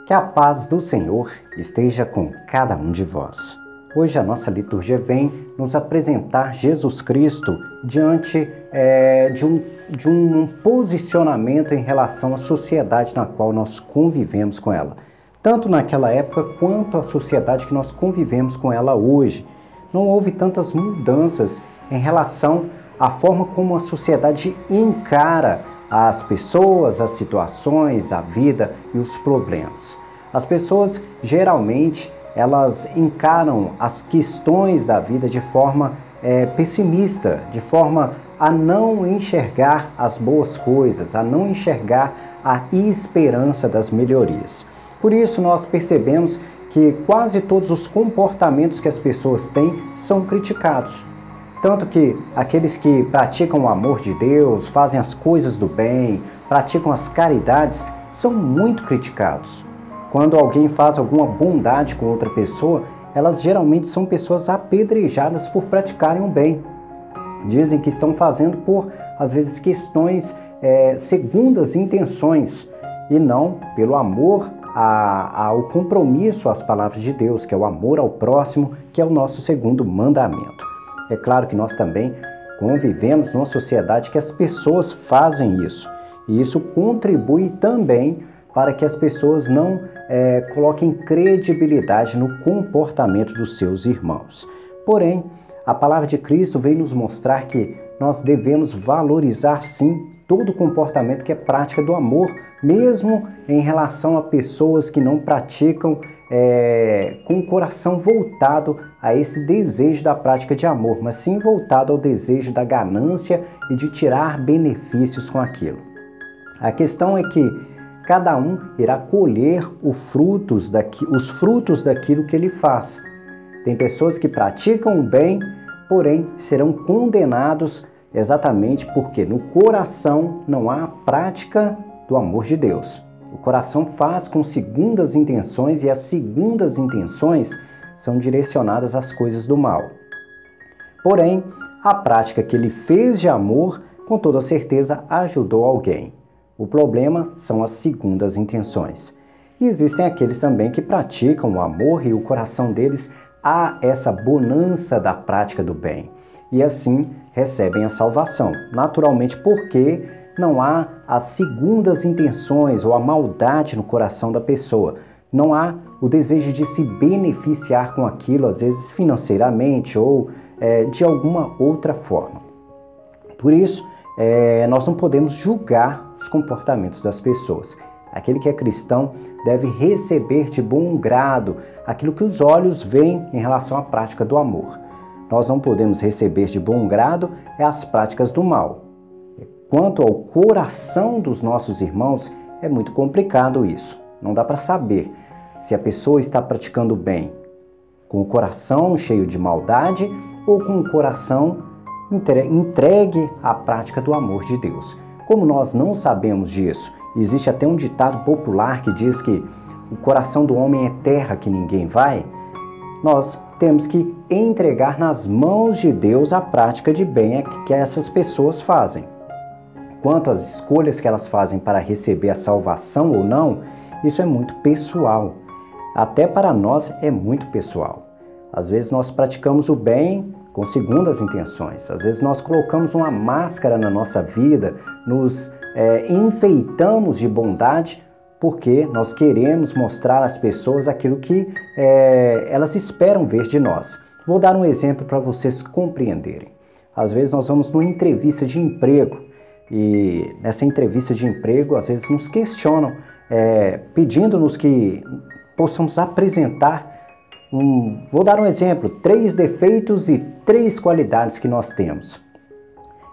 Que a paz do Senhor esteja com cada um de vós. Hoje a nossa liturgia vem nos apresentar Jesus Cristo diante de um posicionamento em relação à sociedade na qual nós convivemos com ela. Tanto naquela época quanto a sociedade que nós convivemos com ela hoje. Não houve tantas mudanças em relação à forma como a sociedade encara as pessoas, as situações, a vida e os problemas. As pessoas, geralmente, elas encaram as questões da vida de forma pessimista, de forma a não enxergar as boas coisas, a não enxergar a esperança das melhorias. Por isso, nós percebemos que quase todos os comportamentos que as pessoas têm são criticados. Tanto que aqueles que praticam o amor de Deus, fazem as coisas do bem, praticam as caridades, são muito criticados. Quando alguém faz alguma bondade com outra pessoa, elas geralmente são pessoas apedrejadas por praticarem o bem. Dizem que estão fazendo por, às vezes, questões segundas intenções e não pelo amor ao compromisso às palavras de Deus, que é o amor ao próximo, que é o nosso segundo mandamento. É claro que nós também convivemos numa sociedade que as pessoas fazem isso. E isso contribui também para que as pessoas não coloquem credibilidade no comportamento dos seus irmãos. Porém, a palavra de Cristo vem nos mostrar que nós devemos valorizar sim todo comportamento que é prática do amor, mesmo em relação a pessoas que não praticam com o coração voltado a esse desejo da prática de amor, mas sim voltado ao desejo da ganância e de tirar benefícios com aquilo. A questão é que cada um irá colher os frutos daquilo que ele faz. Tem pessoas que praticam o bem, porém serão condenados exatamente porque no coração não há a prática do amor de Deus. O coração faz com segundas intenções e as segundas intenções são direcionadas às coisas do mal. Porém, a prática que ele fez de amor, com toda certeza, ajudou alguém. O problema são as segundas intenções. E existem aqueles também que praticam o amor e o coração deles há essa bonança da prática do bem. E assim recebem a salvação. Naturalmente porque não há as segundas intenções ou a maldade no coração da pessoa. Não há o desejo de se beneficiar com aquilo, às vezes financeiramente ou de alguma outra forma. Por isso, nós não podemos julgar os comportamentos das pessoas. Aquele que é cristão deve receber de bom grado aquilo que os olhos veem em relação à prática do amor. Nós não podemos receber de bom grado as práticas do mal. Quanto ao coração dos nossos irmãos, é muito complicado isso. Não dá para saber se a pessoa está praticando bem com o coração cheio de maldade ou com o coração entregue à prática do amor de Deus. Como nós não sabemos disso, existe até um ditado popular que diz que o coração do homem é terra que ninguém vai, nós temos que entregar nas mãos de Deus a prática de bem que essas pessoas fazem. Quanto às escolhas que elas fazem para receber a salvação ou não, isso é muito pessoal. Até para nós é muito pessoal. Às vezes nós praticamos o bem com segundas intenções. Às vezes nós colocamos uma máscara na nossa vida, nos enfeitamos de bondade porque nós queremos mostrar às pessoas aquilo que elas esperam ver de nós. Vou dar um exemplo para vocês compreenderem. Às vezes nós vamos numa entrevista de emprego e nessa entrevista de emprego às vezes nos questionam, pedindo-nos que possamos apresentar vou dar um exemplo, 3 defeitos e 3 qualidades que nós temos.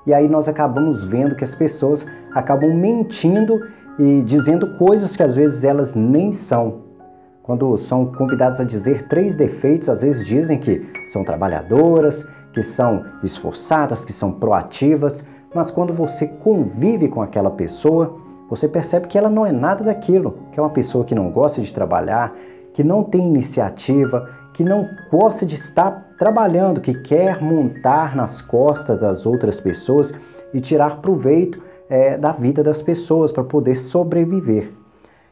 E aí nós acabamos vendo que as pessoas acabam mentindo e dizendo coisas que às vezes elas nem são. Quando são convidadas a dizer 3 defeitos, às vezes dizem que são trabalhadoras, que são esforçadas, que são proativas, mas quando você convive com aquela pessoa, você percebe que ela não é nada daquilo, que é uma pessoa que não gosta de trabalhar, que não tem iniciativa, que não gosta de estar trabalhando, que quer montar nas costas das outras pessoas e tirar proveito da vida das pessoas para poder sobreviver.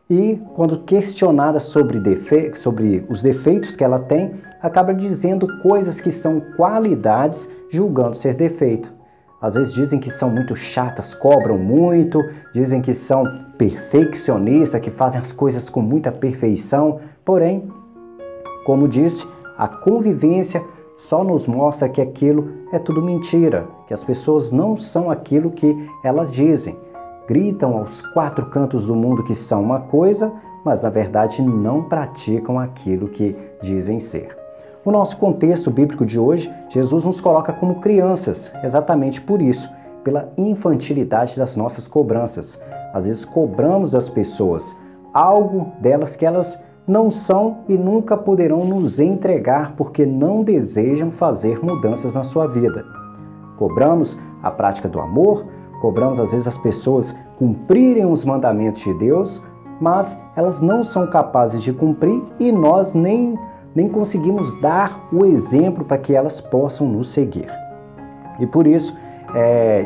e quando questionada sobre os defeitos que ela tem, acaba dizendo coisas que são qualidades, julgando ser defeito. Às vezes dizem que são muito chatas, cobram muito, dizem que são perfeccionistas, que fazem as coisas com muita perfeição. Porém, como disse, a convivência só nos mostra que aquilo é tudo mentira, que as pessoas não são aquilo que elas dizem. Gritam aos quatro cantos do mundo que são uma coisa, mas na verdade não praticam aquilo que dizem ser. No nosso contexto bíblico de hoje, Jesus nos coloca como crianças, exatamente por isso, pela infantilidade das nossas cobranças. Às vezes cobramos das pessoas algo delas que elas não são e nunca poderão nos entregar porque não desejam fazer mudanças na sua vida. Cobramos a prática do amor, cobramos às vezes as pessoas cumprirem os mandamentos de Deus, mas elas não são capazes de cumprir e nós nem conseguimos dar o exemplo para que elas possam nos seguir. E por isso,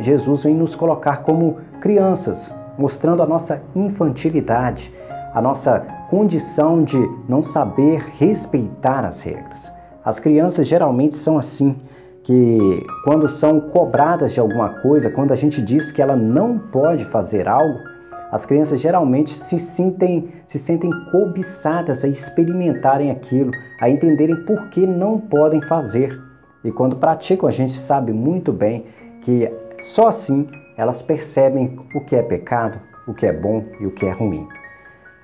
Jesus vem nos colocar como crianças, mostrando a nossa infantilidade, a nossa condição de não saber respeitar as regras. As crianças geralmente são assim, que quando são cobradas de alguma coisa, quando a gente diz que ela não pode fazer algo, as crianças geralmente se sentem cobiçadas a experimentarem aquilo, a entenderem por que não podem fazer. E quando praticam, a gente sabe muito bem que só assim elas percebem o que é pecado, o que é bom e o que é ruim.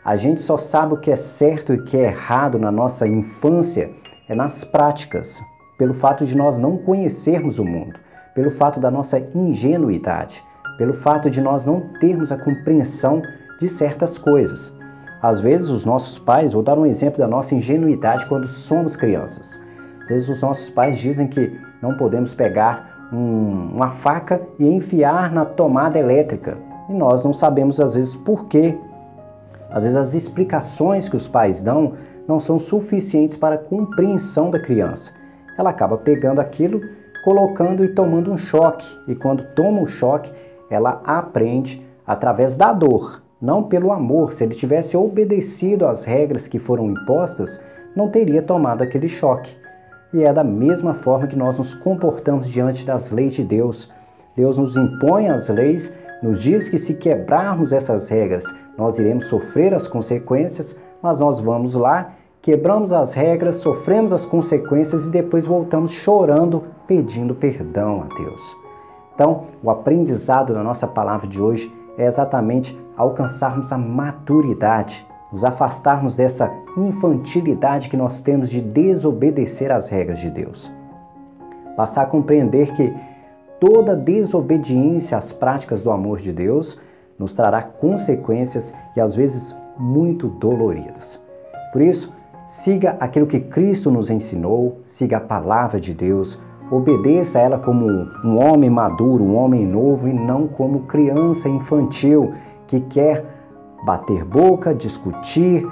A gente só sabe o que é certo e o que é errado na nossa infância nas práticas, pelo fato de nós não conhecermos o mundo, pelo fato da nossa ingenuidade, pelo fato de nós não termos a compreensão de certas coisas. Às vezes os nossos pais, vou dar um exemplo da nossa ingenuidade quando somos crianças. Às vezes os nossos pais dizem que não podemos pegar uma faca e enfiar na tomada elétrica. E nós não sabemos às vezes por quê. Às vezes as explicações que os pais dão não são suficientes para a compreensão da criança. Ela acaba pegando aquilo, colocando e tomando um choque. E quando toma um choque, ela aprende através da dor, não pelo amor. Se ele tivesse obedecido às regras que foram impostas, não teria tomado aquele choque. E é da mesma forma que nós nos comportamos diante das leis de Deus. Deus nos impõe as leis, nos diz que se quebrarmos essas regras, nós iremos sofrer as consequências, mas nós vamos lá, quebramos as regras, sofremos as consequências e depois voltamos chorando, pedindo perdão a Deus. Então, o aprendizado da nossa palavra de hoje é exatamente alcançarmos a maturidade, nos afastarmos dessa infantilidade que nós temos de desobedecer às regras de Deus. Passar a compreender que toda desobediência às práticas do amor de Deus nos trará consequências e às vezes muito doloridas. Por isso, siga aquilo que Cristo nos ensinou, siga a palavra de Deus, obedeça a ela como um homem maduro, um homem novo e não como criança infantil que quer bater boca, discutir,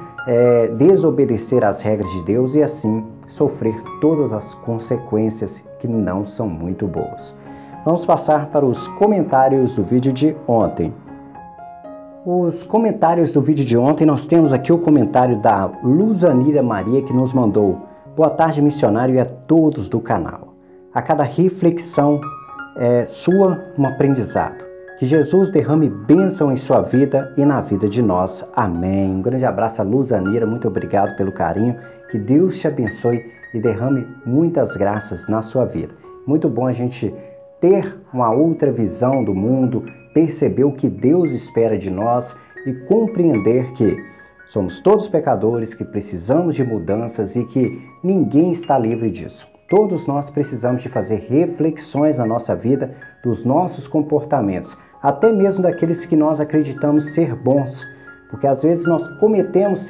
desobedecer às regras de Deus e assim sofrer todas as consequências que não são muito boas. Vamos passar para os comentários do vídeo de ontem. Os comentários do vídeo de ontem, nós temos aqui o comentário da Luzanira Maria que nos mandou: boa tarde, missionário, e a todos do canal. A cada reflexão sua, um aprendizado. Que Jesus derrame bênção em sua vida e na vida de nós. Amém. Um grande abraço a Luzanira, muito obrigado pelo carinho. Que Deus te abençoe e derrame muitas graças na sua vida. Muito bom a gente ter uma outra visão do mundo, perceber o que Deus espera de nós e compreender que somos todos pecadores, que precisamos de mudanças e que ninguém está livre disso. Todos nós precisamos de fazer reflexões na nossa vida dos nossos comportamentos, até mesmo daqueles que nós acreditamos ser bons, porque às vezes nós cometemos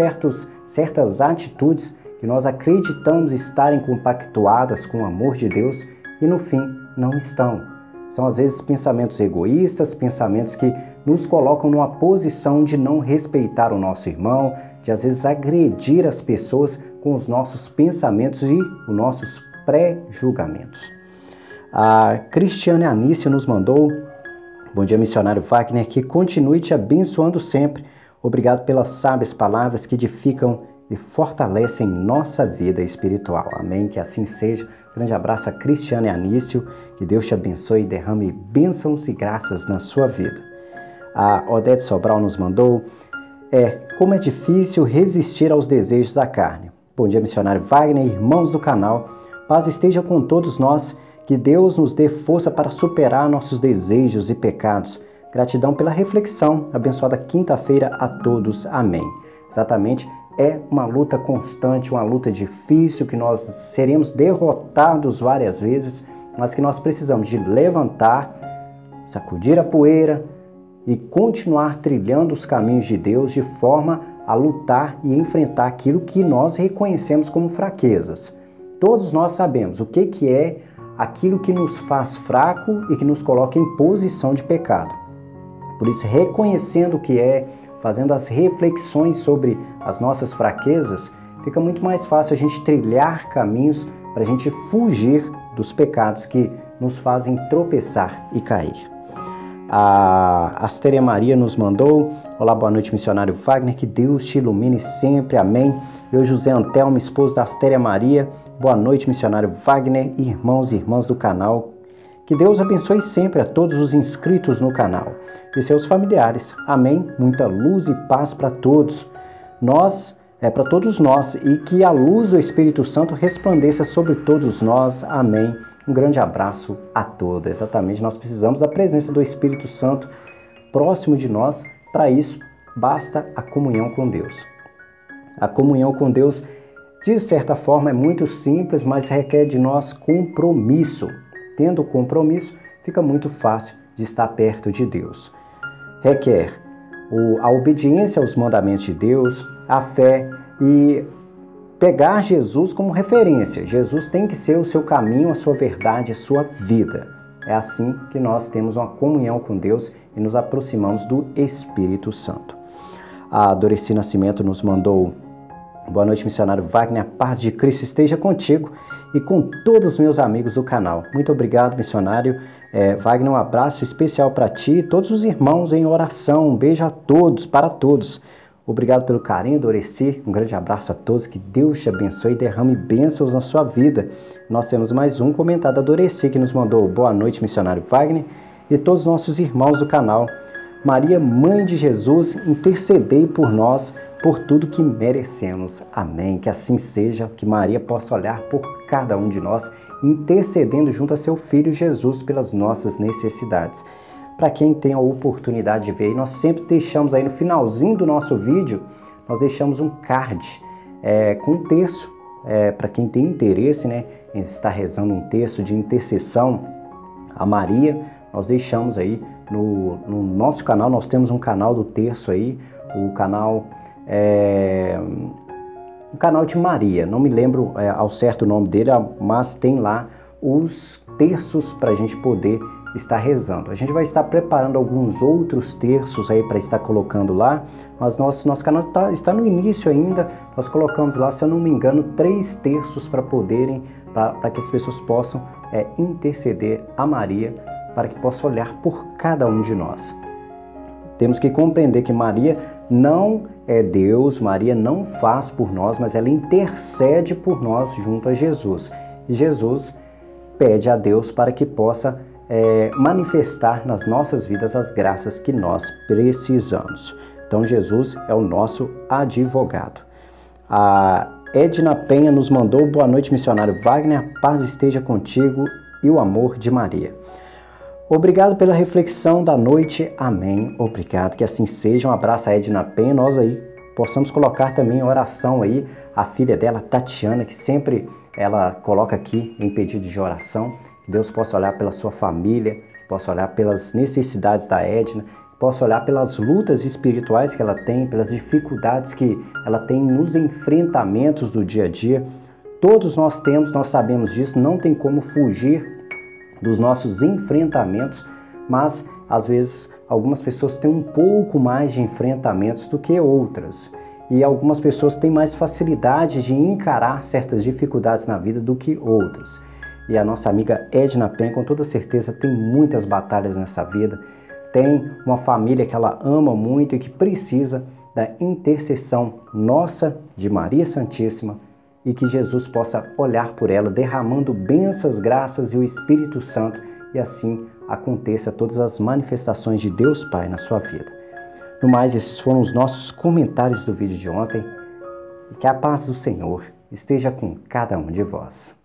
certas atitudes que nós acreditamos estarem compactuadas com o amor de Deus e no fim não estão. São às vezes pensamentos egoístas, pensamentos que nos colocam numa posição de não respeitar o nosso irmão, de às vezes agredir as pessoas com os nossos pensamentos e os nossos pré-julgamentos. A Cristiane Anício nos mandou: bom dia, missionário Wagner, que continue te abençoando sempre. Obrigado pelas sábias palavras que edificam e fortalecem nossa vida espiritual. Amém? Que assim seja. Grande abraço a Cristiane e Anício. Que Deus te abençoe e derrame bênçãos e graças na sua vida. A Odete Sobral nos mandou: como é difícil resistir aos desejos da carne. Bom dia, missionário Wagner, irmãos do canal. Paz esteja com todos nós. Que Deus nos dê força para superar nossos desejos e pecados. Gratidão pela reflexão. Abençoada quinta-feira a todos. Amém. Exatamente. É uma luta constante, uma luta difícil, que nós seremos derrotados várias vezes, mas que nós precisamos de levantar, sacudir a poeira e continuar trilhando os caminhos de Deus de forma a lutar e enfrentar aquilo que nós reconhecemos como fraquezas. Todos nós sabemos o que é aquilo que nos faz fraco e que nos coloca em posição de pecado. Por isso, reconhecendo o que é, fazendo as reflexões sobre as nossas fraquezas, fica muito mais fácil a gente trilhar caminhos para a gente fugir dos pecados que nos fazem tropeçar e cair. A Astéria Maria nos mandou: olá, boa noite, missionário Wagner, que Deus te ilumine sempre, amém. Eu, José Antelmo, esposo da Astéria Maria, boa noite, missionário Wagner, irmãos e irmãs do canal. Que Deus abençoe sempre a todos os inscritos no canal e seus familiares. Amém. Muita luz e paz para todos. Para todos nós, e que a luz do Espírito Santo resplandeça sobre todos nós. Amém. Um grande abraço a todos. Exatamente, nós precisamos da presença do Espírito Santo próximo de nós. Para isso, basta a comunhão com Deus. A comunhão com Deus, de certa forma, é muito simples, mas requer de nós compromisso. Tendo compromisso, fica muito fácil de estar perto de Deus. Requer a obediência aos mandamentos de Deus, a fé e pegar Jesus como referência. Jesus tem que ser o seu caminho, a sua verdade, a sua vida. É assim que nós temos uma comunhão com Deus e nos aproximamos do Espírito Santo. A Doreci Nascimento nos mandou: boa noite, missionário Wagner, a paz de Cristo esteja contigo e com todos os meus amigos do canal. Muito obrigado, missionário Wagner, um abraço especial para ti e todos os irmãos em oração. Um beijo a todos, para todos. Obrigado pelo carinho, Doreci. Um grande abraço a todos, que Deus te abençoe e derrame bênçãos na sua vida. Nós temos mais um comentário da Doreci, que nos mandou: boa noite, missionário Wagner e todos os nossos irmãos do canal. Maria, Mãe de Jesus, intercedei por nós, por tudo que merecemos. Amém. Que assim seja, que Maria possa olhar por cada um de nós, intercedendo junto a seu Filho Jesus pelas nossas necessidades. Para quem tem a oportunidade de ver, nós sempre deixamos aí no finalzinho do nosso vídeo, nós deixamos um card com um texto, para quem tem interesse, né, em estar rezando um texto de intercessão a Maria. Nós deixamos aí no nosso canal, nós temos um canal do terço aí, o canal de Maria, não me lembro ao certo o nome dele, mas tem lá os terços para a gente poder estar rezando. A gente vai estar preparando alguns outros terços aí para estar colocando lá, mas nosso canal está no início ainda. Nós colocamos lá, se eu não me engano, 3 terços para que as pessoas possam interceder a Maria, para que possa olhar por cada um de nós. Temos que compreender que Maria não é Deus, Maria não faz por nós, mas ela intercede por nós junto a Jesus. E Jesus pede a Deus para que possa manifestar nas nossas vidas as graças que nós precisamos. Então Jesus é o nosso advogado. A Edna Penha nos mandou: boa noite, missionário Wagner, a paz esteja contigo e o amor de Maria. Obrigado pela reflexão da noite, amém. Obrigado, que assim seja. Um abraço a Edna Penha. Nós aí possamos colocar também em oração aí a filha dela, Tatiana, que sempre ela coloca aqui em pedido de oração. Que Deus possa olhar pela sua família, possa olhar pelas necessidades da Edna, possa olhar pelas lutas espirituais que ela tem, pelas dificuldades que ela tem nos enfrentamentos do dia a dia. Todos nós temos, nós sabemos disso, não tem como fugir dos nossos enfrentamentos, mas às vezes algumas pessoas têm um pouco mais de enfrentamentos do que outras. E algumas pessoas têm mais facilidade de encarar certas dificuldades na vida do que outras. E a nossa amiga Edna Penha, com toda certeza, tem muitas batalhas nessa vida. Tem uma família que ela ama muito e que precisa da intercessão nossa de Maria Santíssima e que Jesus possa olhar por ela, derramando bênçãos, graças e o Espírito Santo, e assim aconteça todas as manifestações de Deus Pai na sua vida. No mais, esses foram os nossos comentários do vídeo de ontem, e que a paz do Senhor esteja com cada um de vós.